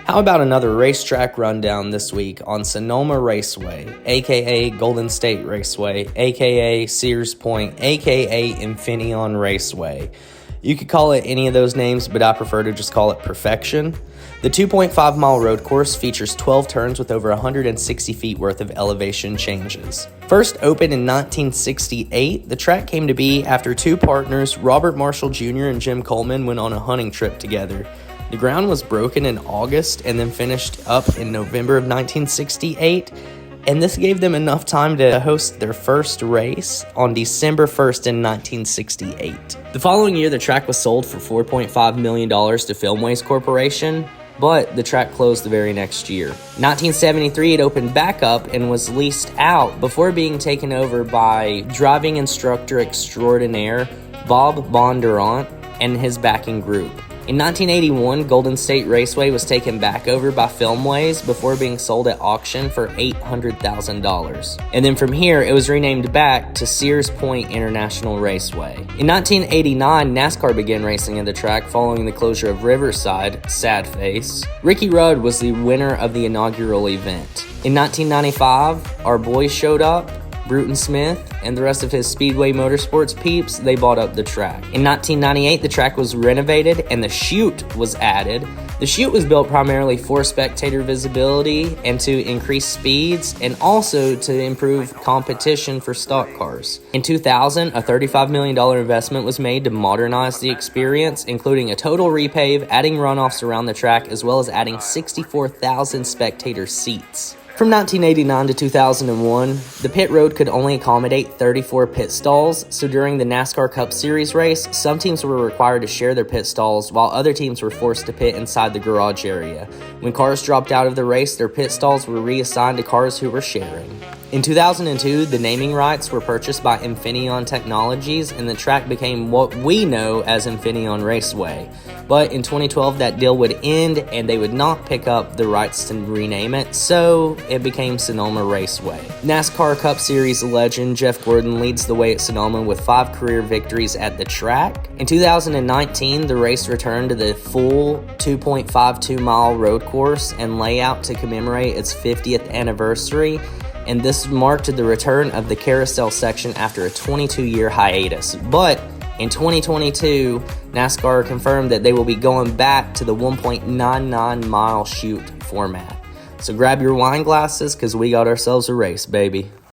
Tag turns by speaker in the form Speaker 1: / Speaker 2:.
Speaker 1: How about another racetrack rundown this week on Sonoma Raceway, aka Golden State Raceway, aka Sears Point, aka Infineon Raceway. You could call it any of those names, but I prefer to just call it Perfection. The 2.5-mile road course features 12 turns with over 160 feet worth of elevation changes. First opened in 1968, the track came to be after two partners, Robert Marshall Jr. and Jim Coleman, went on a hunting trip together. The ground was broken in August and then finished up in November of 1968, and this gave them enough time to host their first race on December 1st in 1968. The following year, the track was sold for $4.5 million to Filmways Corporation, but the track closed the very next year. 1973, it opened back up and was leased out before being taken over by driving instructor extraordinaire Bob Bondurant and his backing group. In 1981, Golden State Raceway was taken back over by Filmways before being sold at auction for $800,000. And then from here, it was renamed back to Sears Point International Raceway. In 1989, NASCAR began racing at the track following the closure of Riverside, sad face. Ricky Rudd was the winner of the inaugural event. In 1995, our boys showed up. Bruton Smith and the rest of his Speedway Motorsports peeps, they bought up the track. In 1998, the track was renovated and the chute was added. The chute was built primarily for spectator visibility and to increase speeds and also to improve competition for stock cars. In 2000, a $35 million investment was made to modernize the experience, including a total repave, adding runoffs around the track, as well as adding 64,000 spectator seats. From 1989 to 2001, the pit road could only accommodate 34 pit stalls, so during the NASCAR Cup Series race, some teams were required to share their pit stalls, while other teams were forced to pit inside the garage area. When cars dropped out of the race, their pit stalls were reassigned to cars who were sharing. In 2002, the naming rights were purchased by Infineon Technologies, and the track became what we know as Infineon Raceway. But in 2012, that deal would end, and they would not pick up the rights to rename it, so it became Sonoma Raceway. NASCAR Cup Series legend Jeff Gordon leads the way at Sonoma with 5 career victories at the track. In 2019, the race returned to the full 2.52-mile road course and layout to commemorate its 50th anniversary, and this marked the return of the carousel section after a 22-year hiatus. But in 2022, NASCAR confirmed that they will be going back to the 1.99-mile chute format. So grab your wine glasses, because we got ourselves a race, baby.